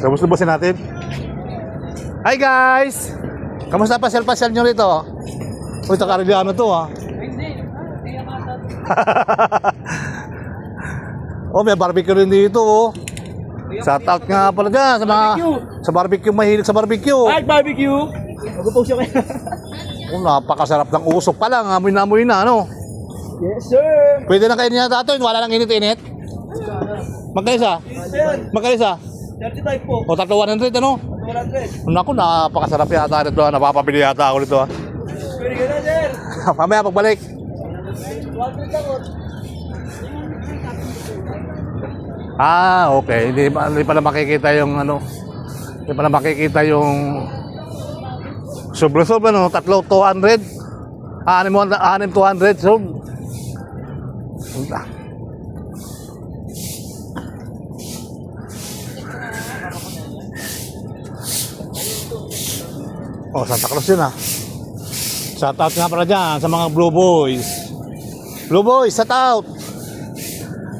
Lubos-lubosin natin. Hi guys! Kamusta pasyal-pasyal nyo rito? Uy, Takarigliano to ha. Oh, may barbecue rin dito oh. Shout out nga pala dyan sa mga sa barbecue, mahilig sa barbecue. Ay, barbecue! Mag-upo siya kayo. Oh, napakasarap ng usok pa lang, amoy na amoy na ano. Yes, sir! Pwede na kainin na ito, wala nang init-init. Magkalisa? Magkalisa? 35 po. O, tatlo 100 ano? 100. Naku, napakasarap yata nito ha. Napapabili yata ako nito ha. Pwede ka na, sir! Mamaya pagbalik. 100 ako. Ah, okay. Hindi pala makikita yung ano. Hindi pala makikita yung sobra-sobra no, tatlo 200. Anim 200. So, oh, Santa Cruz yun ah. Shout out nga pala dyan sa mga Blue Boys. Blue Boys, shout out.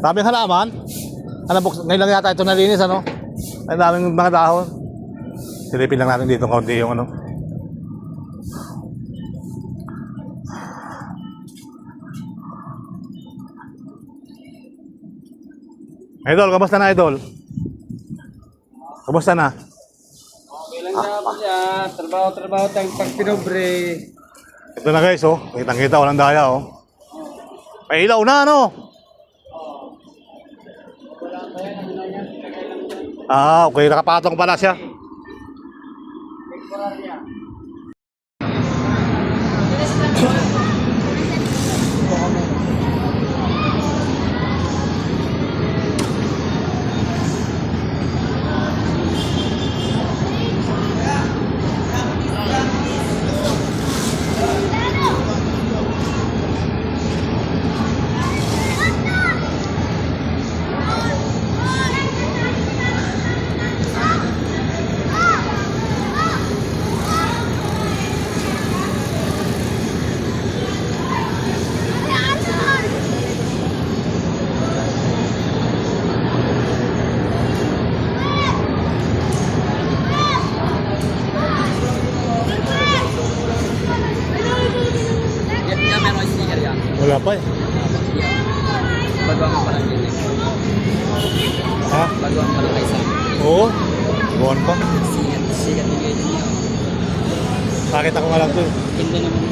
Daming halaman. Alam mo, ngayon lang yata ito nalinis, ano? Ang daming mga dahon. Silipin lang natin dito kaunti yung ano. Idol, kamusta na idol? Kamusta na? Okay lang dapat yan. Trabaho tayong pagpinobre. Ito na guys, oh. Kitang-kita, walang daya, oh. May ilaw na, ano? Ah, okay. Nakapatong pala siya. Wala pa eh. Baguhan pa lang yun eh. Ha? Baguhan pa lang kayo sa Oo. Buwan pa. sikat yung ganyan niya. Bakit ako nga lang to eh. Hindi naman.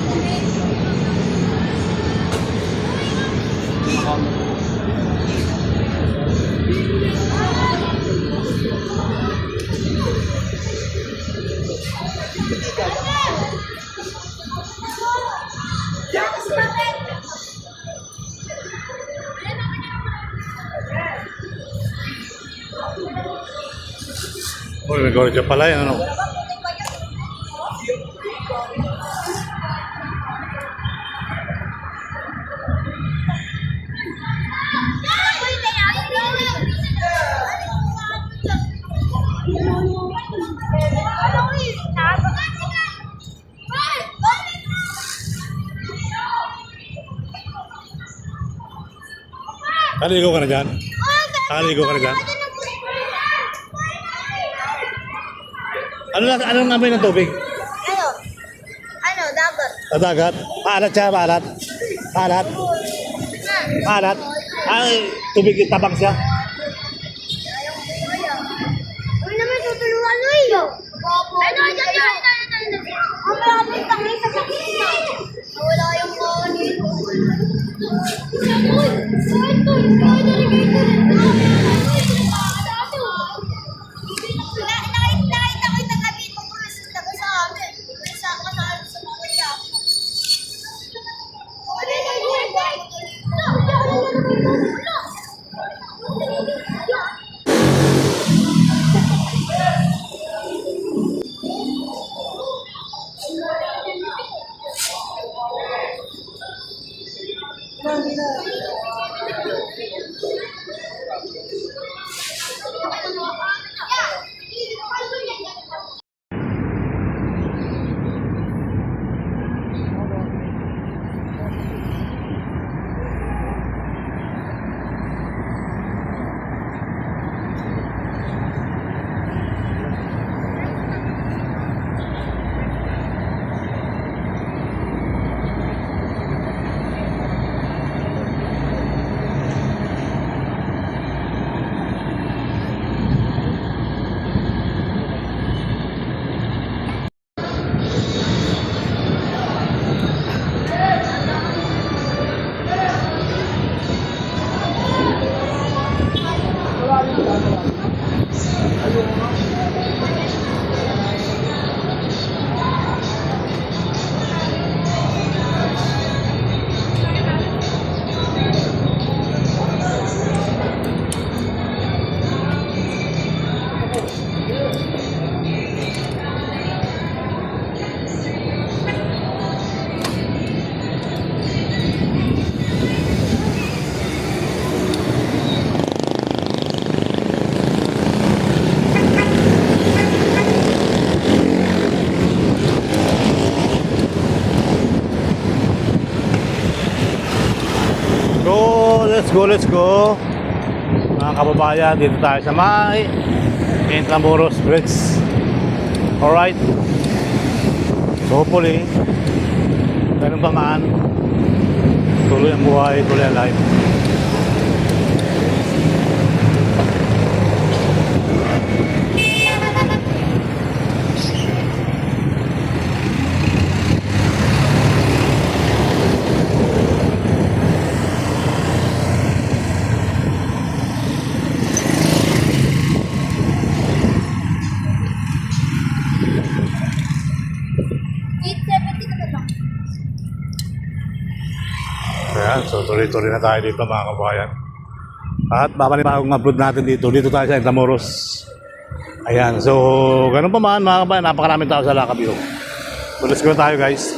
Oh, may gorge pala yan ano. Kaligo ka na dyan? Kaligo ka na dyan? Anong amoy ng tubig? Dagat. Sa dagat? Maalat siya, maalat. Maalat. Maalat. Ay, tubig tabang siya. Uy naman tutulungan mo eh. Ano, dyan. Ang maraming tangay sa sakina. Nawala yung kanin. Uy, nakita ko yung tagabi mo ko taga sa amin. Sa kasal sa mga yapo. let's go. Mga kababayan, dito tayo sa may Intramuros Bridge. Alright. So hopefully, ganun pa man, tuloy ang buhay, tuloy ang life. Ayan, so tuloy-tuloy na tayo dito mga kabayan. At babalik-bagong upload natin dito. Dito tayo sa Intramuros. Ayan, so ganun pa man mga kabayan. Napakaraming tao sa Lakabio. So let's go tayo guys.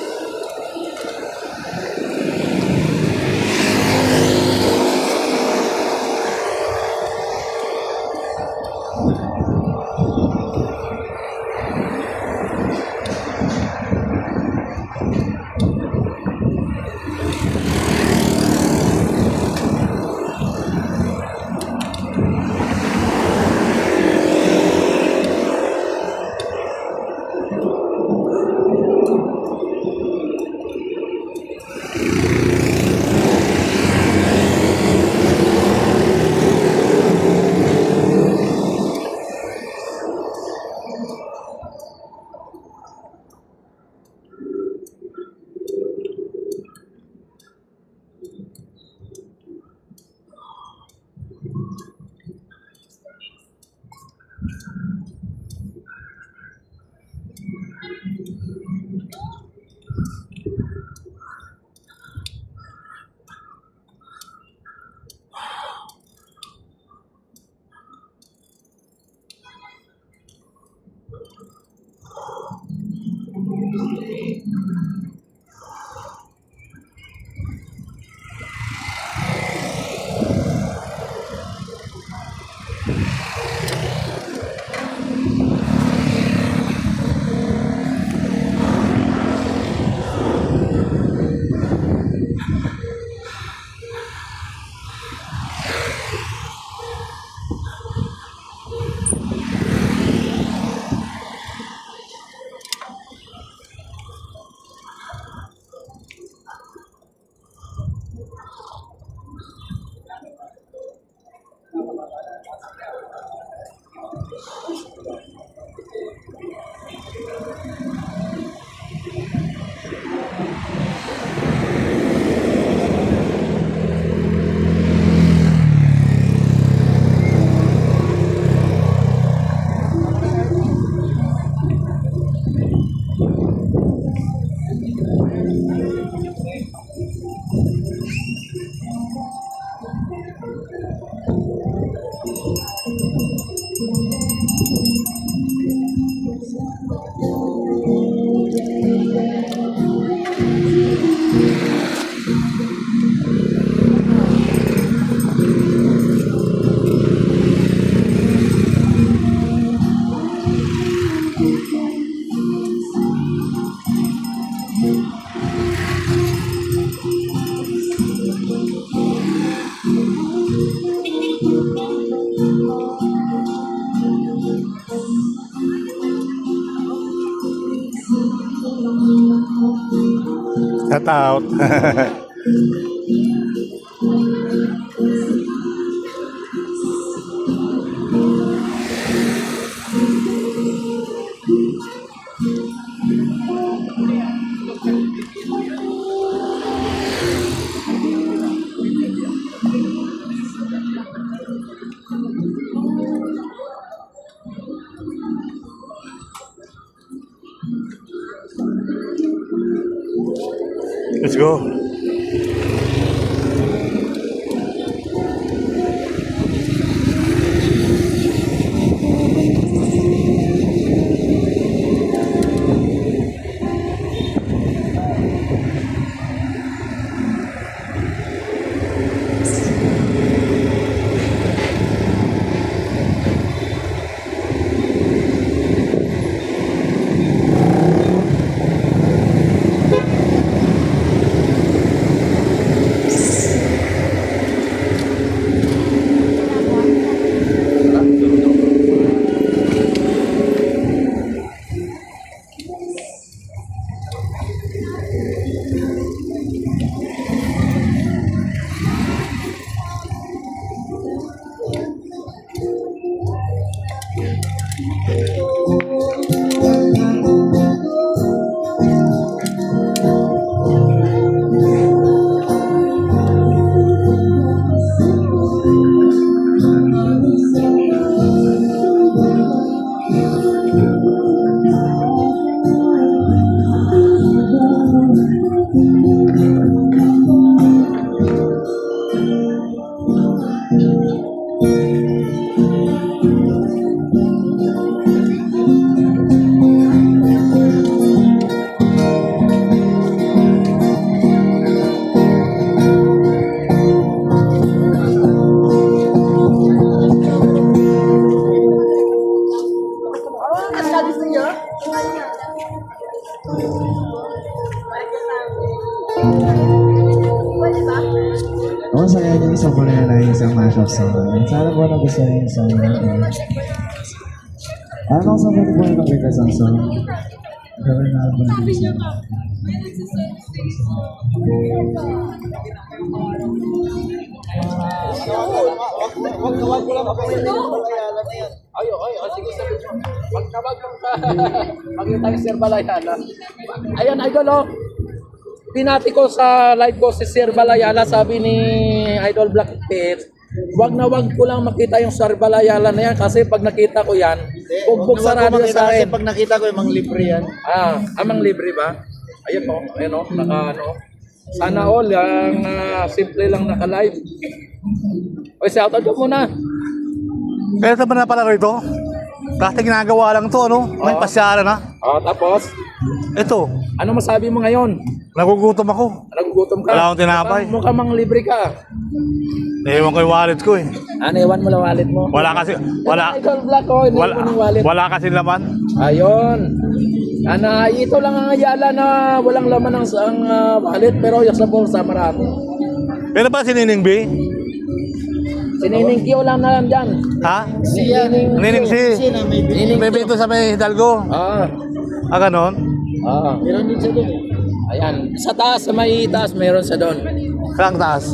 Shout out. Let's go. Ako saya niyo isang ko na lang isang mashup song. Sana po nagustuhan niyo yung song natin. Ano sa mga po yung nakita sa song? Gawin na ako ng isang. Wag ko lang ako. Sige, sabi mo. Magkabag lang ka. Magkita ni Sir Balayala. Ayan, idol, oh. Pinati ko sa live ko si Sir Balayala, sabi ni Idol Black Pit, wag na wag ko lang makita yung Sir Balayala na yan kasi pag nakita ko yan, bugbog sarado yan sa akin. Pag nakita ko yung mga libre yan. Amang libre ba? Ayun o, naka ano. Sana all, ang simple lang naka-live. Oy, shoutout ko muna. Pero ito ba na pala rito? Dati ginagawa lang to, ano? May Oo. pasyara na. Tapos, Ito, ano masabi mo ngayon? nagugutom ako. Nagugutom ka? Wala akong tinapay. Mukhang mang libre ka. Naiwan ko yung wallet ko eh. Naiwan mo lang wallet mo? Wala kasi, wala, Idol Black ko, naiwan mo ng wallet. wala kasi laman. Ayun. Ito lang ang ayala na walang laman ang wallet pero yung sa bulsa marami. Pero ba si Nining B? Sinining Q lang na lang dyan. Ha? Nining Nining C. Nining May Q. bito sa may Hidalgo. Ganon. Meron din siya doon. Ayan. Sa taas, sa may taas, meron sa doon. Saan taas?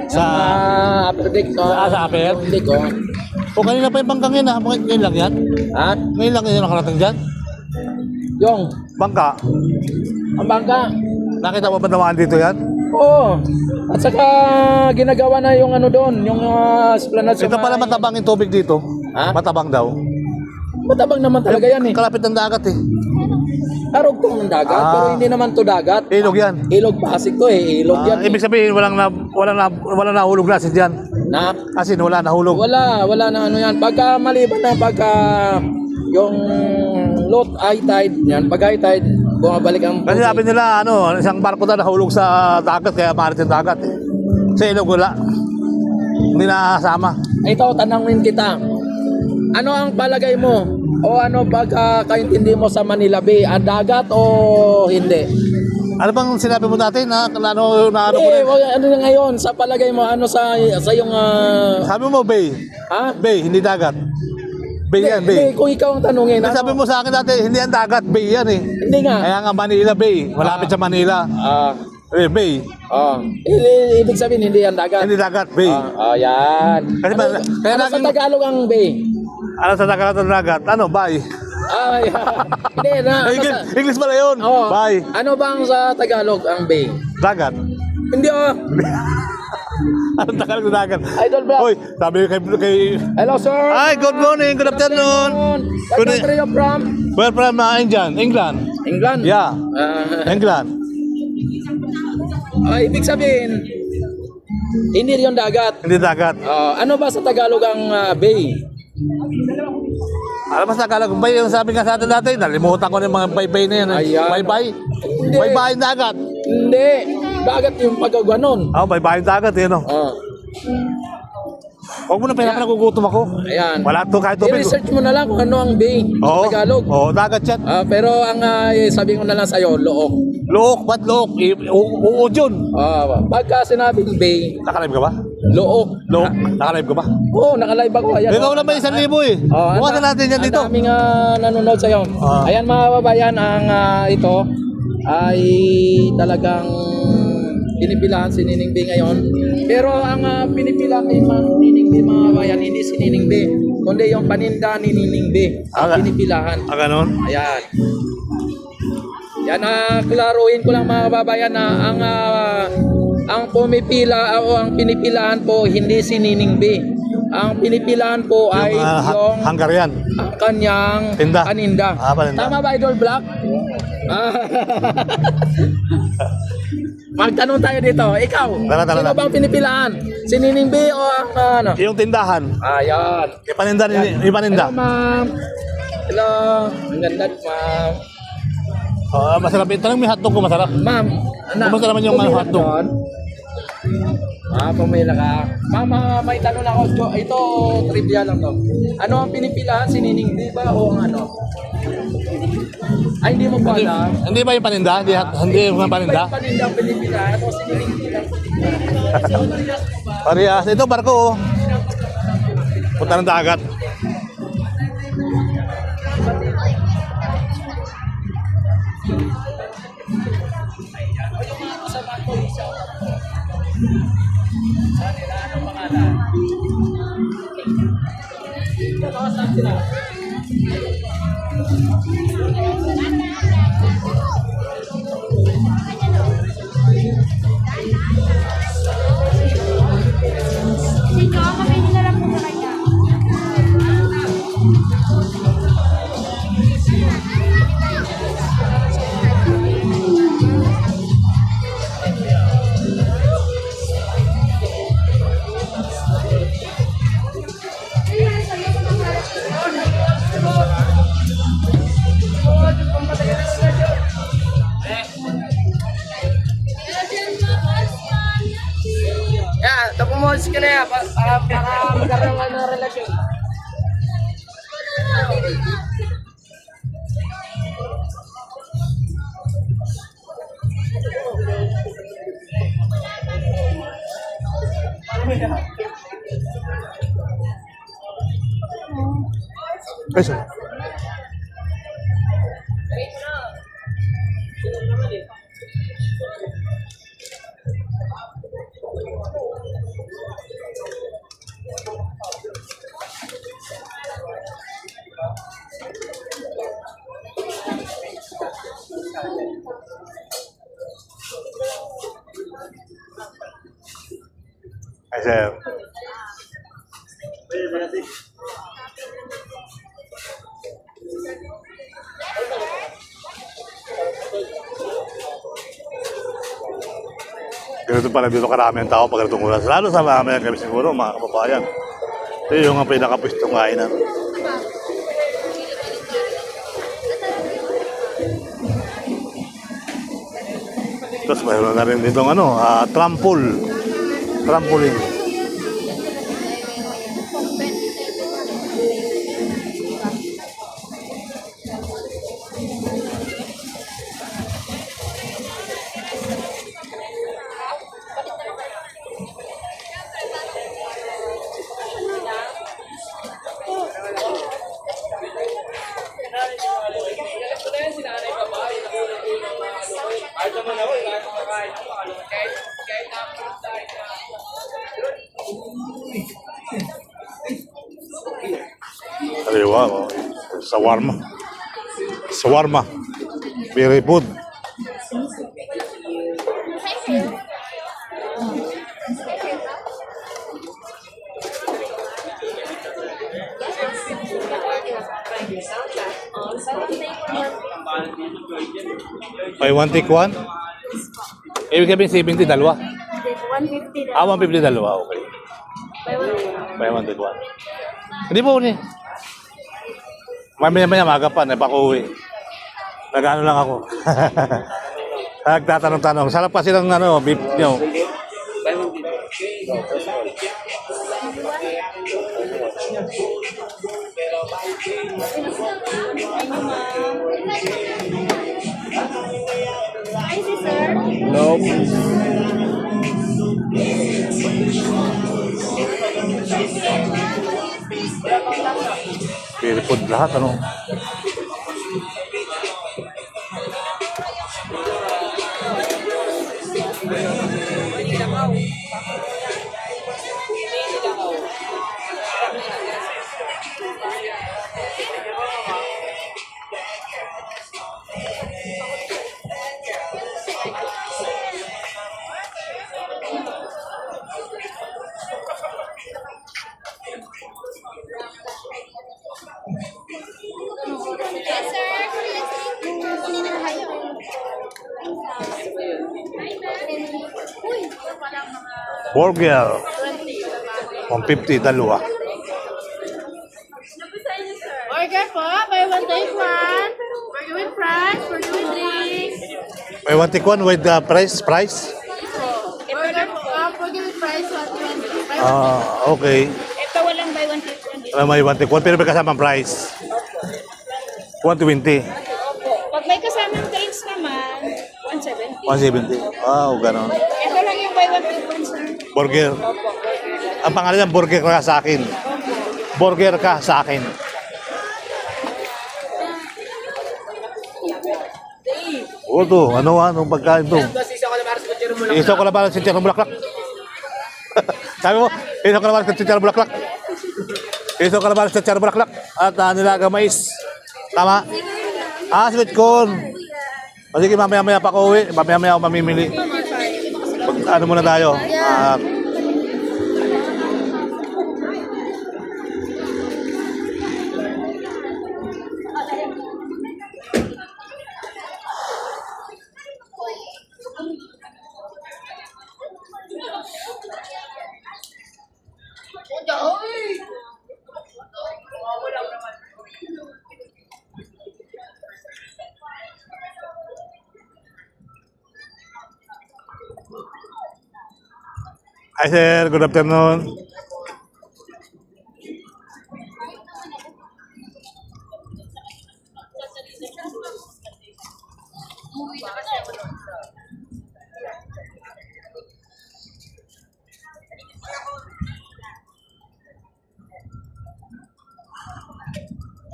Sa... upper deck. Sa upper? Deck, oh. O kanina pa yung bangkang yun ha? Bakit ngayon lang yan? Ha? Ngayon lang yun nakarating dyan? Yung, Bangka. ang bangka. Nakita mo ba naman dito yan? Oo. At saka ginagawa na yung ano doon, yung esplanade sa Ito pala may- matabang yung tubig dito. Ha? Matabang daw. Matabang naman talaga yan eh. Kalapit ng dagat eh. Karugtong ng dagat, pero hindi naman to dagat. Ilog yan. Ilog Pasig to eh, ilog yan. Ibig sabihin walang nahulog na asin dyan. Na, Asin wala nahulog. wala na ano yan. Pagka maliban na pagka yung low tide, yan, pag high tide, bumabalik ang Kasi sabi nila ano, isang barko na nahulog sa dagat kaya marit yung dagat eh. Sa ilog wala. Hindi nakasama. Ito, tanangin kita. Ano ang palagay mo? O ano pagkakaintindi mo sa Manila Bay? Ang dagat o hindi? Ano bang sinabi mo natin na ano ko rin? Ano na ngayon? Sa palagay mo, ano sa yung... Sabi mo bay. ha? Bay, hindi dagat. Bay yan, Hindi, bay. kung ikaw ang tanungin, Kasi sabi mo sa akin dati, hindi yan dagat, bay yan eh. Hindi nga. Kaya nga Manila Bay, malapit sa Manila. Bay, Ibig sabihin, hindi yan dagat. hindi dagat, bay. Yan. Kasi Ano, kaya ano sa laging, Tagalog ang bay? ano sa dagat, ano, bay. Hindi, na. English pala yun, Oo. bay. Ano bang sa Tagalog ang bay? Dagat. Hindi Anong Tagalog na dagat? Idol Black. Hoy, sabi kay Hello, sir. Hi, good morning, good afternoon. What Good country you from? We're from England. England? Yeah, England. Ibig sabihin, hindi yung dagat. Hindi dagat. Ano ba sa Tagalog ang bay? Alam mo sa Tagalog, bay, yung sabi nga sa atin dati, nalimutan ko na yung mga bay-bay na yan. Ayan. Bay-bay. Hindi. Bay-bay yung dagat. Hindi. Dagat yung pagkaganon. Bay-bay yung dagat, yun. Huwag mo na pinapan, nagugutom ako. Ayan. Wala to kahit tubig. I-research mo na lang kung ano ang bay Oo. sa Tagalog. Oo, dagat yan. Pero ang sabi ko na lang sa'yo, look. Look, ba't look? Uod yun. Pagka sinabing bay, Nakalive ka ba? look. Look, nakalive ka ba? Oo, nakalive ako. Ayan, Ikaw na ba 1,000 eh? Bukasan natin yan dito. Ang daming nanonood sa'yo. Ayan mga kababayan, ang ito ay talagang pinipilahan si Nining B ngayon. Pero ang pinipilahan ni Nining B mga kababayan, hindi si Nining B, kundi yung paninda ni Nining B. Ang Ah, pinipilahan. Ganon? Ayan. Yan, klaruhin ko lang mga kababayan na ang pumipila o ang pinipilahan po hindi si Nining B. Ang pinipilahan po ay yung Hungarian. ang kanyang Tinda. paninda. Paninda. Tama ba, Idol Black? Magtanong tayo dito. Ikaw, Tara. sino bang pinipilahan? Si Nining B o ang ano? Yung tindahan. Ayan. Yung paninda. Yung paninda. Hello, ma'am. Hello. Ang ganda, ma'am. Masarap. Tanong may hotdog ko masarap. Ma'am, Kumusta naman yung pumila hotdog? doon? Pumila ka. Ma'am, may tanong ako. Ito, trivia lang to. Ano ang pinipilahan? Si Nining B ba o ang ano? Ay, hindi mo pa alam. Hindi ba yung paninda? Hindi yung paninda? May paninda ang pinipilahan o si Nining B lang? Parehas. Ito barko oh. Punta ng dagat. Sino? Mabili na lang po sa kanya. Yeah, tapos ka na yan para magkaroon ka ng relasyon. Ay, sorry. Ay, sir. Ganito pala dito karami ang tao pag ganitong oras. Lalo sa mga kami siguro, mga kababayan. Ito yung ang pinakapwestong kainan. Tapos mayroon na rin dito trampoline. Kaliwa, oh. Shawarma. Very good. May one take one? Ibig sabihin 70, dalawa. 150 Ah, 150 dalawa, okay. May one take one. Hindi po ni. Mamaya maga pa, napakuwi. Nag-ano lang ako. Nagtatanong-tanong. Sarap kasi ng beef nyo. Nope. Very food lahat, ano? Yes, sir. Uy. Burger. 150, dalawa. Burger po, buy one take one. Burger with fries, burger with drinks. May one take one with the price? Burger po, burger with fries, 120. Okay. Ito walang buy one take one. May one take one, pero may kasamang price. 120. Pag may kasamang drinks naman, 170. 170. Ganon. Ito lang yung buy one take one, sir. Burger. Ang pangalan niya, burger ka sa akin. Burger ka sa akin. To. Anong pagkain to? Iso ko na ba si Chero Bulaklak? Sabi mo, iso ko na ba si Chero Bulaklak? Iso ko na ba si Chero Bulaklak? At nilaga mais. Tama? Sweet corn. Sige, mamaya-maya pa ako uwi. Mamaya-maya ako mamimili. Ano muna tayo? Hi sir, good afternoon.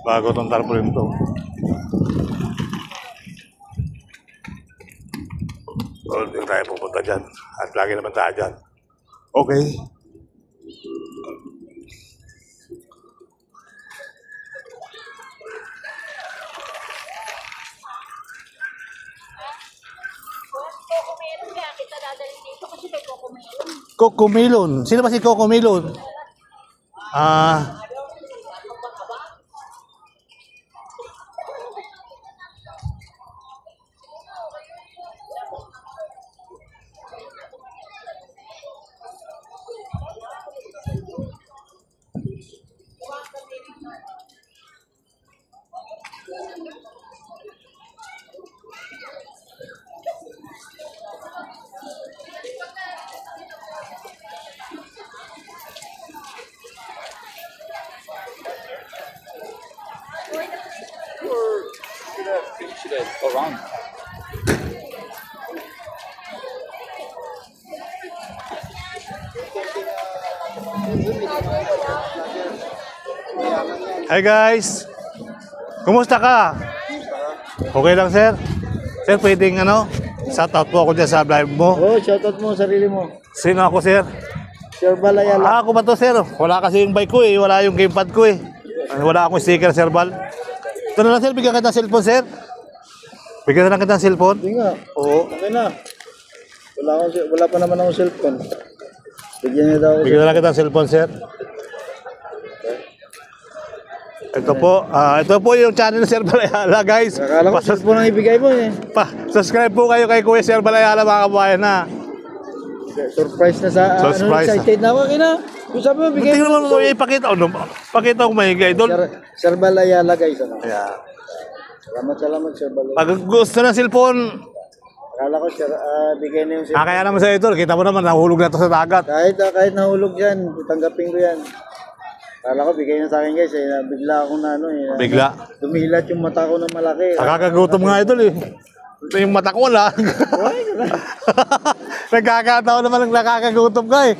Bago itong tarpaulin to. Hindi tayo pupunta dyan. At lagi naman tayo dyan. Okay. Coco Melon. Sino ba si Coco Melon? Hi guys! Kumusta ka? Okay lang sir? Sir, pwedeng shoutout po ako dyan sa live mo. Shoutout mo sarili mo. Sino ako sir? Sir Balayala. Ako ba to sir? Wala kasi yung bike ko wala yung gamepad ko Wala akong sticker sir Bal. Ito na lang sir, bigyan kita ng cellphone sir. Bigyan na lang kita ng cellphone. Hindi nga. Oo. Okay na. Wala pa naman akong cellphone. Bigyan niya daw ako. Bigyan na lang kita ng cellphone sir. Ito po yung channel ni Sir Balayala guys. Akala ko cellphone ang ibigay mo Subscribe po kayo kay Kuya Sir Balayala mga kabayan na. Surprise na sa Surprise excited na ako kina. Kung sabi mo bigay Tingnan mo ipakita pakita ko may idol. Sir Balayala guys. Yeah. Salamat Sir Balayala. Pag gusto ng cellphone, Akala ko sir, bigay na yung cellphone. kaya naman sa idol, kita mo naman nahulog na to sa dagat. Kahit nahulog yan, tanggapin ko yan. Akala ko bigay na sa akin guys, bigla akong Bigla. Dumilat yung mata ko na malaki. Nakakagutom nga idol Ito yung mata ko wala. Nagkakataon naman nakakagutom ka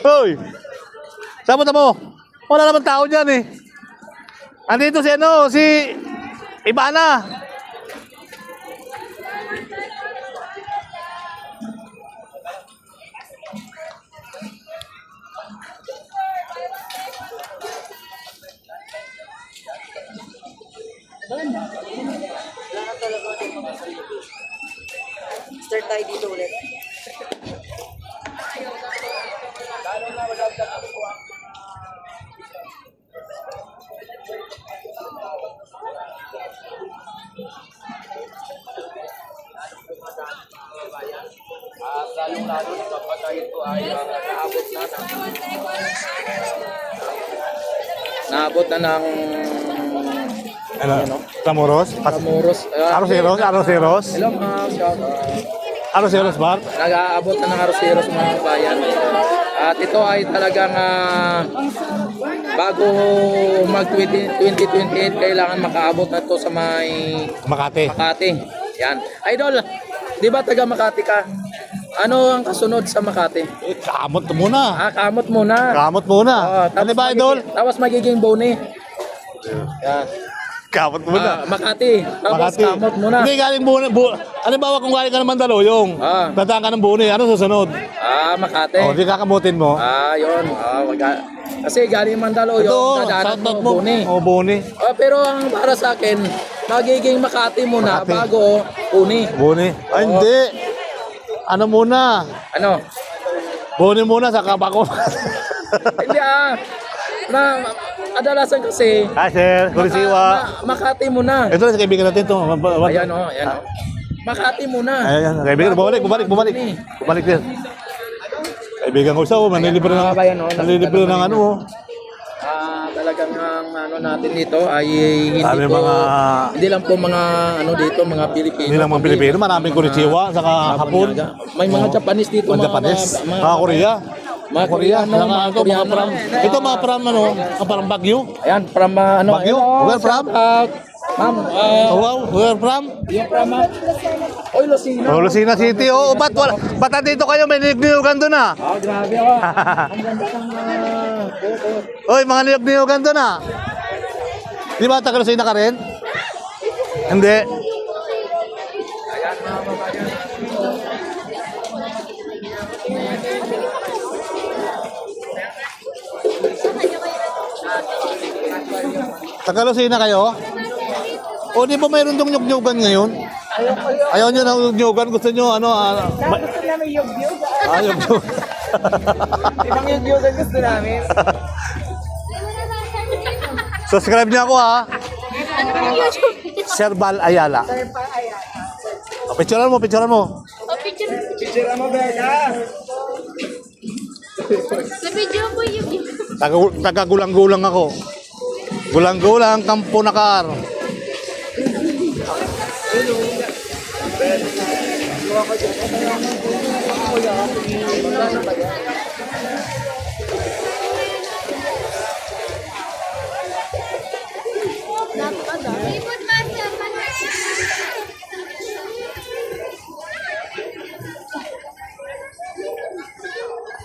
Hoy! Saan mo? Wala naman tao dyan Andito si Ibana. Start tayo dito ulit. ay naabot na ng Ano? Tamuros? Camuros. Aroseros? Aroseros? Hello mga shout Aroseros bar? nag-aabot na ng Aroseros mga kabayan. At ito ay talagang bago mag 2028 kailangan makaabot na ito sa may Makati. Makati. Yan. Idol, di ba taga Makati ka? Ano ang kasunod sa Makati? Kamot muna. Kamot muna. Kamot muna. Oo, Ano ba, idol? Tapos magiging boni. Yan. Kamot muna. Makati. Tapos Makati. kamot muna. Hindi, galing Buni. Ano ba, kung galing ka ng Mandaluyong, dadaan ka ng Buni, ano susunod? Makati. O, di kakamutin mo. Yun. Kasi galing Mandaluyong, Ito, dadaanan shoutout mo boni. O, Buni. Pero ang para sa akin, magiging Makati muna Makati. bago boni. Buni. Ay, hindi. Ano muna? Ano? Buni muna, saka bako. Hindi kadalasan kasi Hi, sir. Kurisiwa. Makati muna. Ito na sa kaibigan natin ito. Ayan o. Makati muna. Ayan, kaibigan. Bumalik. Bumalik din. Kaibigan ko siya, manlilibre ng, Kabayan, no? manlilibre ng ano. Talagang ang ano natin dito ay hindi Sabi po, mga- hindi lang po mga ano dito, mga Pilipino. Hindi lang mga Pilipino, maraming Kurisiwa, saka Hapon. May mga Japanese dito, Mga Japanese, mga Korea. mga Koreano, Koreano, mga ito, mga from, ito mga from ano, from Baguio. Ayan, from ano, Baguio? hello, Where from? shout out. Ma'am, Oh, wow, where from? yung from Oy, Lucina. Oh, Lucena City. Oh, ba't dito kayo? May niyog-niyugan doon ah. Grabe ako. Ang ganda ng buko. Oy, mga niyog-niyugan doon ah. Di ba taga Lucena ka rin? Hindi. Taga Lucena kayo? O di ba mayroon dong nyug-nyugan ngayon? Ayaw nyo ng nyug-nyugan. Gusto nyo ano? Gusto namin yug-yug. Nyug-nyug. Ibang yug-yug ang gusto namin. Subscribe niyo ako ha. Ano ba yung YouTube? Serbal Ayala. O, picturean mo, picturean mo. Picture. Picture mo, Beka. Sa video ko yung Taga-gulang-gulang ako. Gulang-gulang, Kampo Nakar. Seafood master.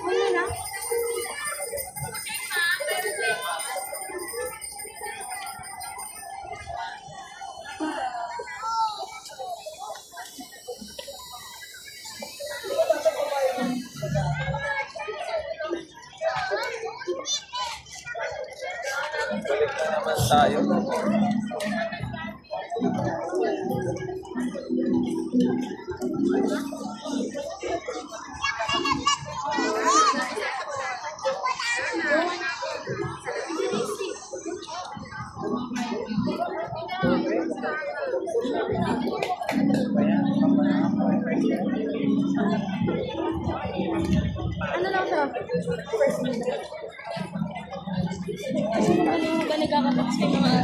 Wala na. Naman tayo. Ano lang siya? First minute. Ano ba nagkakatakas kayo mga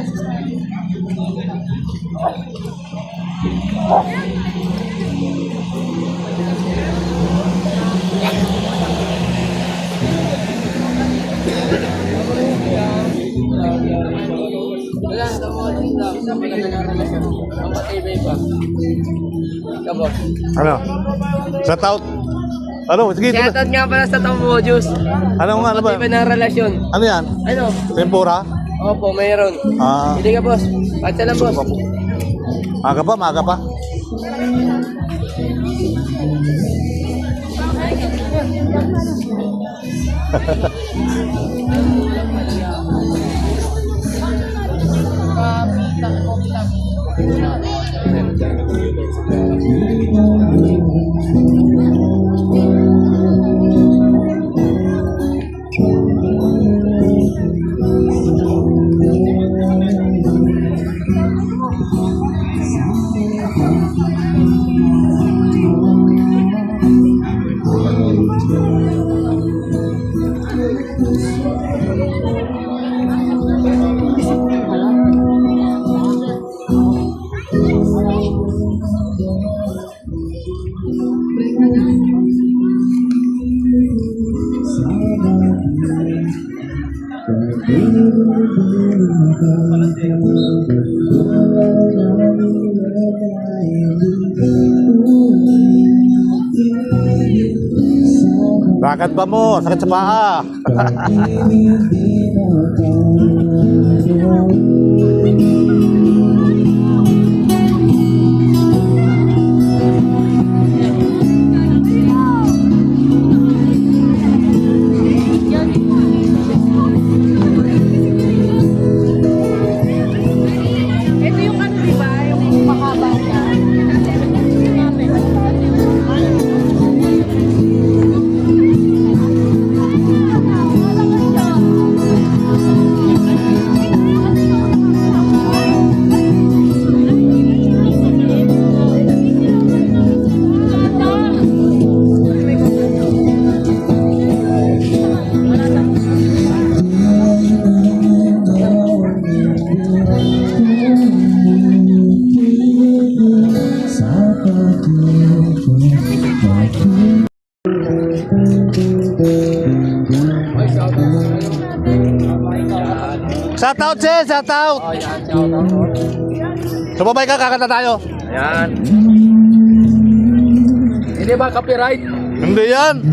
Wala, tamo lang. Sa mga nagrelasyon. Ang matibay pa. Kabos. Ano? Sa tout. Ano? Sige. Shoutout nga pala sa Tambo Juice. Ano nga? Ano ba? Iba na relasyon. Ano yan? Ano? Tempura? Opo, mayroon. Hindi ka, boss. Patsa lang, boss. Maaga pa, maaga pa. Bakit ba mo? Sakit sa paa. Ito yung ano, di ba? Yung mahaba niya. Shout out, sis! Shout out! Oh, yan. Shout out. Sumabay ka, kakanta tayo. Ayan. Hindi ba copyright? Hindi yan.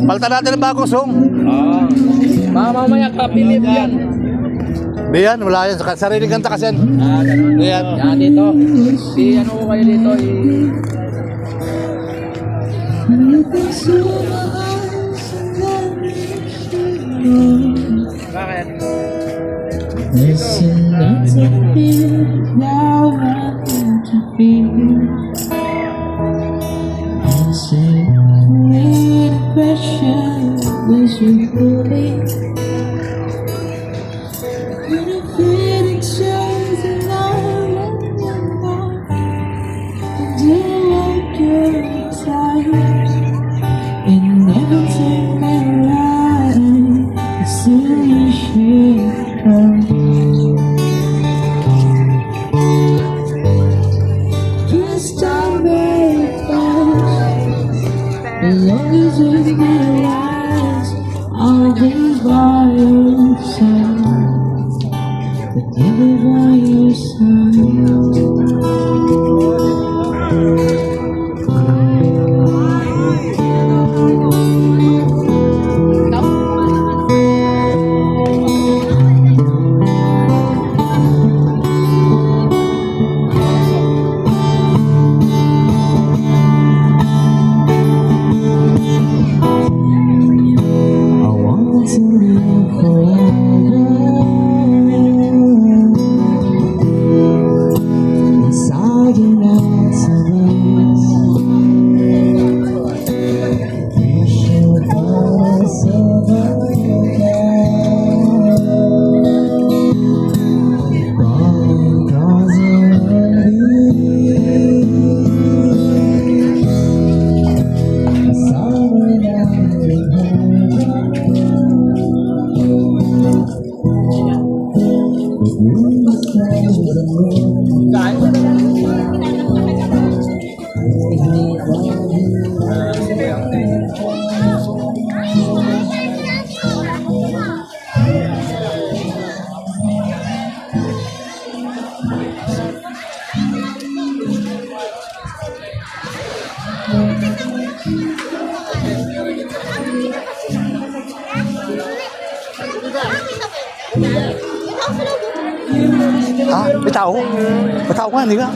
Palitan natin ng bagong song. Ah. Mamaya copyright yan. Hindi yan, wala yan. Sariling kanta kasi yan. Ah, ganun. Hindi yan. Yan dito. Si ano ko kayo dito Bakit? Listen, that's a feel now I want to feel. I say, need pressure, was you fully? When a feeling shows and I'm in your heart, and you want your inside, and everything that right, as soon as you come. As long as it's my last, I'll be by your side. But never by your I want to live forever inside your eyes of we should pass over falling cause already someone out in Ah, bitaw. Bitaw ka, hindi ka.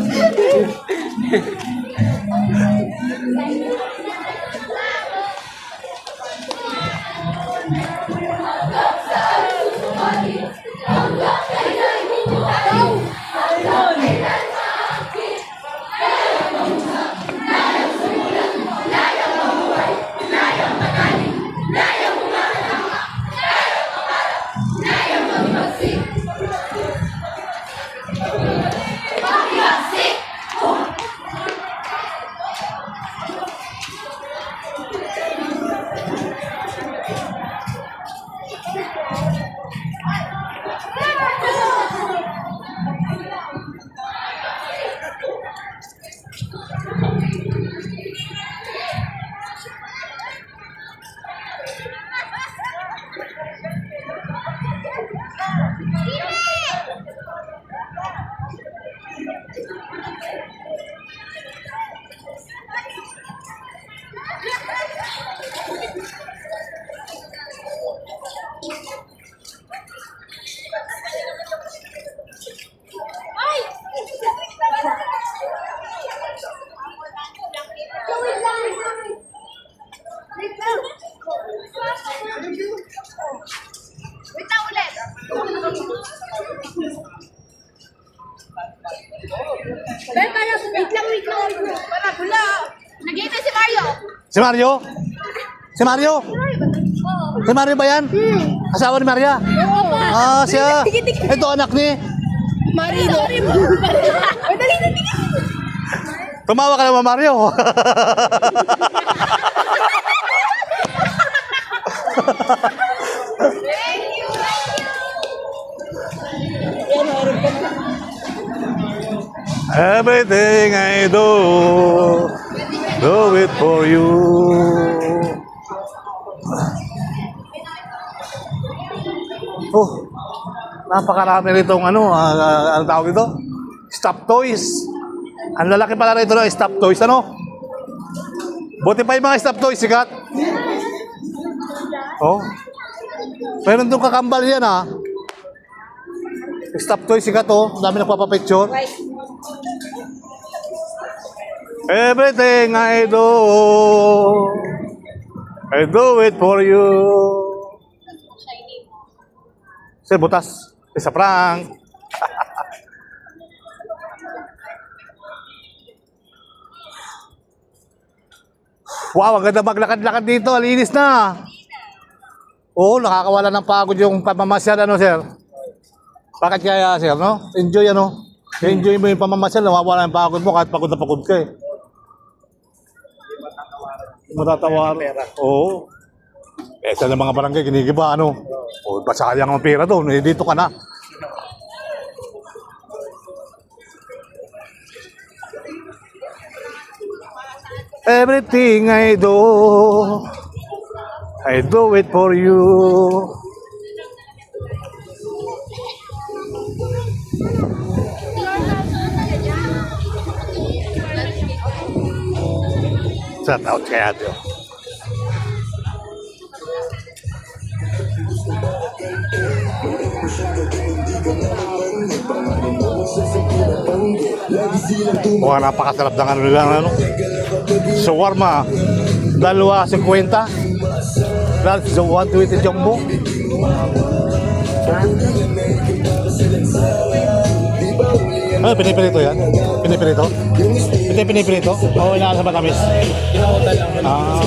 Wala, wala. Nag-iintay si Mario. Si Mario? Si Mario? Si Mario ba yan? Asawa ni Maria? Ah, siya. Ito anak ni. Marino. Ay, dali, dali. Tumawa ka naman, Mario. Everything I do it for you. Oh, napakarami nitong ano tawag ito? Stop toys. Ang lalaki pala rito ng stop toys, ano? Buti pa yung mga stop toys, sikat. Oh. Meron itong kakambal yan, ha? Stop toys, sikat, oh. Ang dami nagpapapicture. Everything I do it for you. Kasi butas. Isa prank. Wow, ang ganda maglakad-lakad dito. Alinis na. Oo, nakakawala ng pagod yung pamamasyal, ano, sir? Bakit kaya, sir, no? Enjoy, ano? Enjoy mo yung pamamasyal, nawawala yung pagod mo kahit pagod na pagod ka, eh. Matatawaran. Oo. Eh, sa mga barangay, ginigiba, ano? O, ba sayang ang pera doon? Eh, dito ka na. Everything I do it for you. Shout out kay Ate. Mukhang napakasarap ng ano nila, ano? Shawarma, 2.50. That's 120 jumbo. Ano, pinipirito yan? Pinipirito? Pinipirito? Oo, inaan sa matamis. Ah,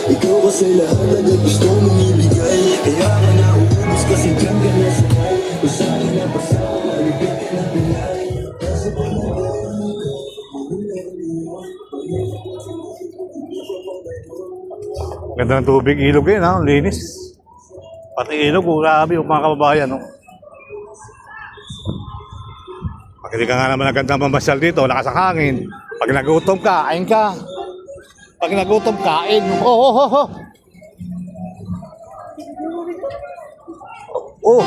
ikaw kasi lahat na gusto mong ibigay. Kaya ka na uubos kasi dyan ka na sakay. Usahin na pasama, ibig ka na pinay. ganda ng tubig, ilog yun, ha? Linis. Pati ilog, grabe yung mga kababayan, no? Pag hindi ka nga naman nagandang mamasyal dito, lakas ang hangin. Pag nagutom ka, kain ka. Pag nagutom, kain. Oh. Oh.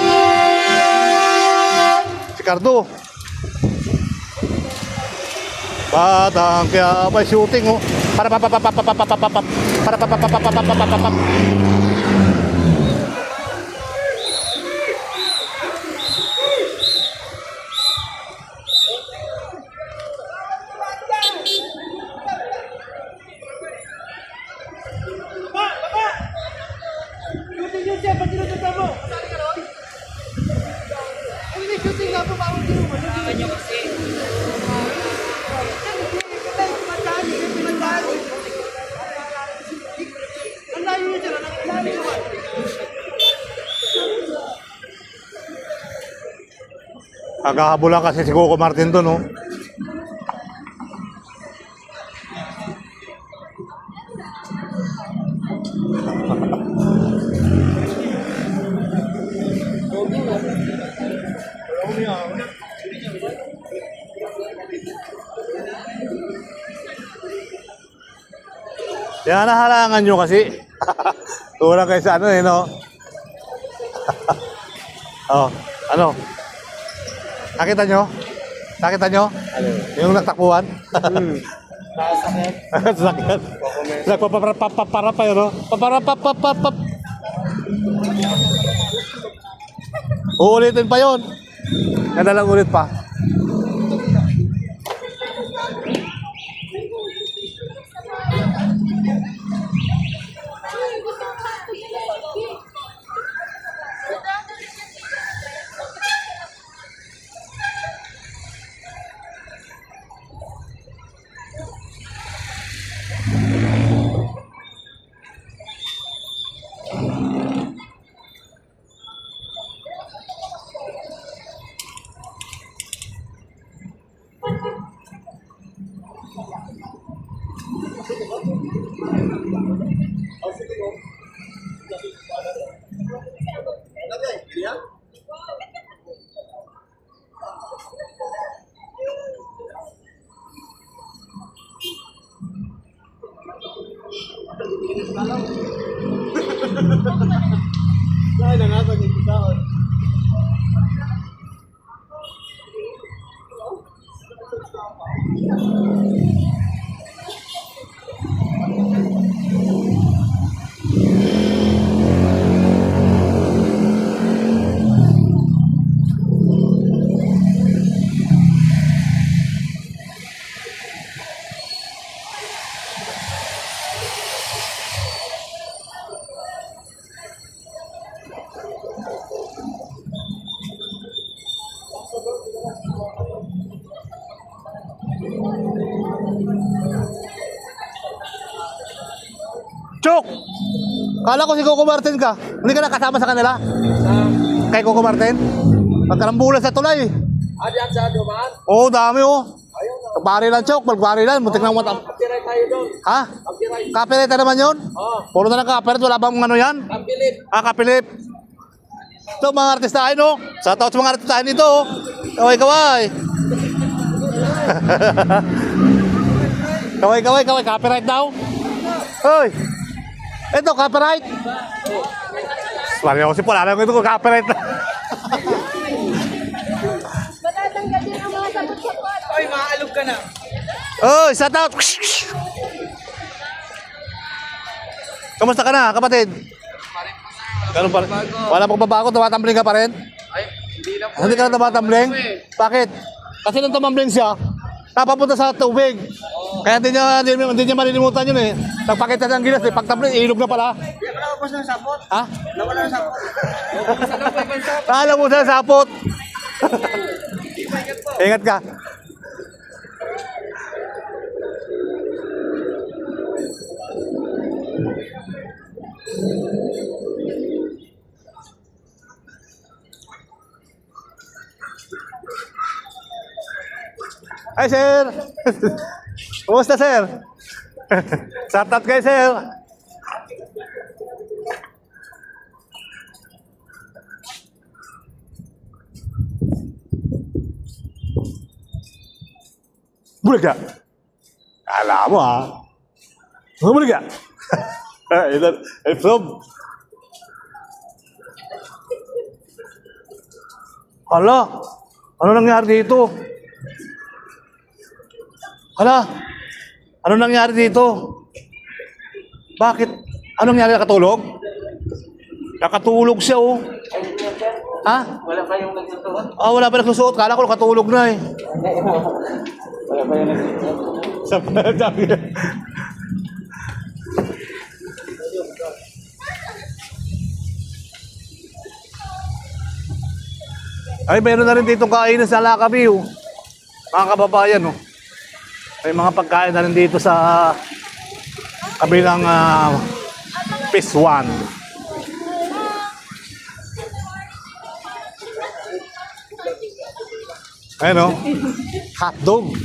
Si Cardo. Batang kaya may shooting, oh. Para papapapapapapapapap. Para papapapapapapapap. Kagahabulan kasi si Coco Martin doon, oh. Yan naharangan nyo kasi. Kulang kayo sa ano, eh, no? Oh, ano? Nakita nyo? Nakita nyo? Yung nagtakbuhan? Nakasakit. Sakit. Nagpaparapapapara pa yun, no? Paparapapapapap. Uulitin pa yun. Nadalang ulit pa. Dahil na nga, pag-ikitaon. Chok! Kala ko si Coco Martin ka. Hindi ka nakasama sa kanila? Kay Coco Martin? Magkarambulan sa tulay. Diyan sa Duman. Oo, dami oh. Ayun na. Barilan, Chok. Magbarilan. Muntik na matap. Copyright tayo doon. Ha? Copyright. Copyright na naman yun? Oo. Puro na lang copyright. Wala bang ano yan? Kapilit. Kapilip. Ito, mga artista tayo, no? Sa tao sa mga artista tayo dito, oh. Kaway, kaway. Kaway, kaway, kaway. Copyright daw. Hoy! Ito, copyright. Mari ako si Paul. Alam ko ito, copyright na. Matatanggal din ang mga sabot-sabot. Ay, maalog ka na. Hoy, shout out. Kamusta ka na, kapatid? Ganun pa rin. Wala pang babago, tumatambling ka pa rin? Ay, hindi na po. Hindi ka na tumatambling? Bakit? Kasi nung tumambling siya, napapunta sa tubig. Kaya hindi niya malilimutan yun eh. Nagpakita ng gilas eh. Pagtambling, ilog na pala. Hindi ka nakapos ng sapot. Ha? Nawala ng sapot. Alam mo sa sapot. Ingat ka. Hi, sir. Kumusta, sir? Shout out kay sir. Bulag ka? Alam mo ha? Bulag ka? Ito, prob. Hala, ano nangyari dito? Hala, ano nangyari dito? Bakit? Ano nangyari? Nakatulog? Nakatulog siya oh. Ha? Wala kayong nagsusuot? Ah, wala pa nagsusuot. Kala ko nakatulog na eh. Wala kayong nagsusuot? Sa sabi niya. Ay, meron na rin ditong kainan sa Lakabi, oh. Mga kababayan, oh. May mga pagkain na rin dito sa kabilang Phase 1. Ayun, oh. Hotdog.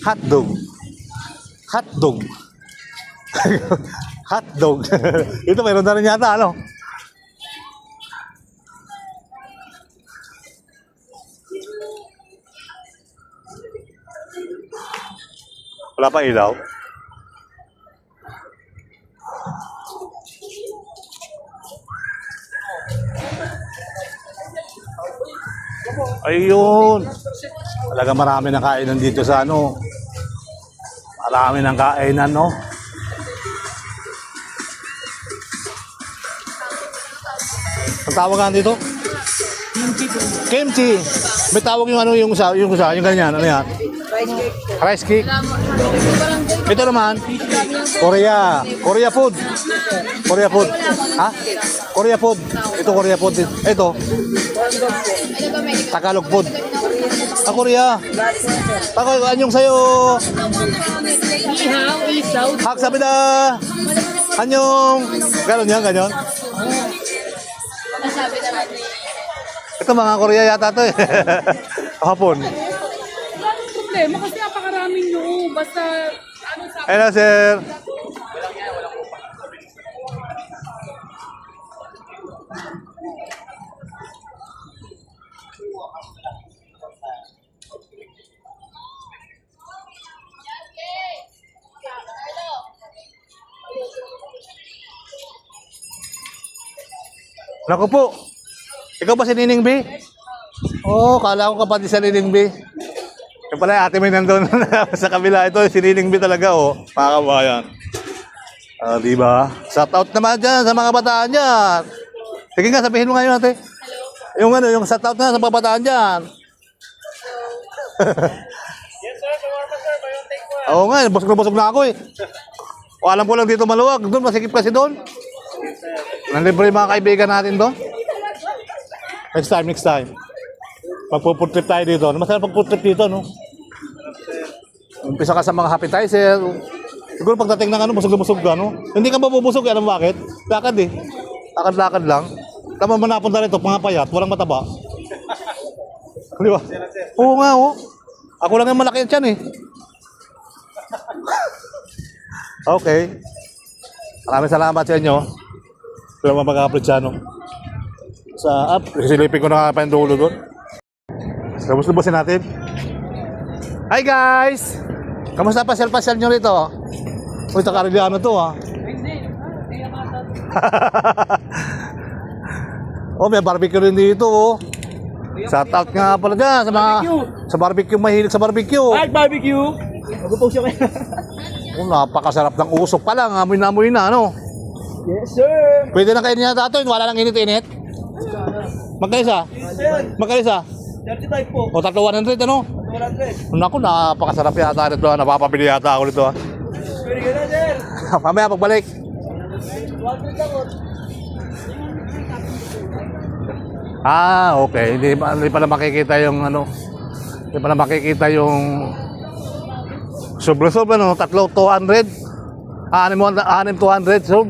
Hotdog. Hotdog. Hotdog. Ito meron na rin yata, ano? Wala pa ilaw? Ayun. Talaga marami ng kainan dito sa ano. Marami ng kainan, no? Ang tawag nga dito? Kimchi. May tawag yung ano yung ganyan. Ano yan? Rice cake. Ito naman, Korea. Korea food. Korea food. Ha? Korea food. Ito Korea food. Ito. Tagalog food. Ah, Korea. Tagalog, anyong sa'yo. Hak sabi na. Anyong. Ganon yan, ganon. Ito mga Korea yata to eh. Hapon. Problema kasi napakaraming noo. Basta, ano sa... Hello, sir. Naku po. Ikaw ba si Nining B? Oo, kala ko kapatid sa Nining B. Yung pala, ate may nandun sa kabila. Ito, si Nining B talaga, oh. Mga kabayan. Diba? Shout out naman dyan sa mga bataan dyan. Sige nga, sabihin mo ngayon, ate. Yung ano, yung shout out nga sa mga bataan dyan. Oo nga, busog na ako eh. O alam ko lang dito maluwag. Doon, masikip kasi doon. Nanlibre yung mga kaibigan natin doon. Next time. Pagpupuntrip tayo dito. Masarap pagpupuntrip dito, no? Umpisa ka sa mga appetizer. Siguro pagdating ng ano, busog ka, no? Hindi ka mabubusog, alam mo bakit? Lakad eh. Lakad lang. Tama mo napunta rito, mga payat, walang mataba. Di ba? Oo nga, oh. Ako lang yung malaki yan eh. Okay. Maraming salamat sa inyo. Sila mga mag-upload siya, no? Sa app, silipin ko na nga pa yung dulo doon. Labos-labosin natin. Hi guys! Kamusta pasyal-pasyal nyo rito? Uy, Takariliano to ha. Oh, may barbecue rin dito oh. Shout out nga pala dyan sa mga sa barbecue, mahilig sa barbecue. Ay, barbecue! Mag-post siya kayo. Oh, napakasarap ng usok pa lang, amoy na ano. Yes, sir! Pwede na kainin niya tato, wala nang init-init. Magkaisa? Magkaisa? 35 po. O tatlo 100 ano? 100. Naku, napakasarap yata nito. Napapabili yata ako nito. Pwede ka na, sir. Mamaya pagbalik. Okay. Hindi pala makikita yung ano. Hindi pala makikita yung sobra-sobra no, tatlo 200. Anim 200. So,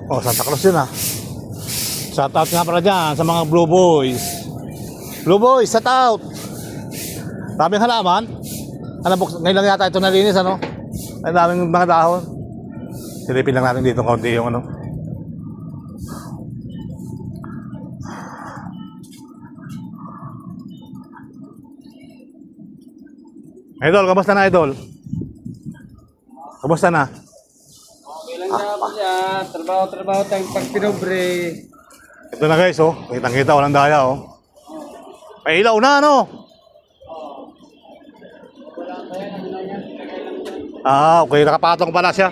oh, Santa Cruz yun ah. Shout out nga pala dyan sa mga Blue Boys. Blue Boys, shout out. Daming halaman. Ngayon lang yata ito nalinis ano. Ang daming mga dahon. Silipin lang natin dito kaunti yung ano. Idol, kamusta na idol? Kamusta na? Okay lang naman yan. Trabaho tayong pag pinobre. Ito na guys, oh. Kitang-kita, walang daya, oh. May ilaw na, ano? Okay. Nakapatong pala siya.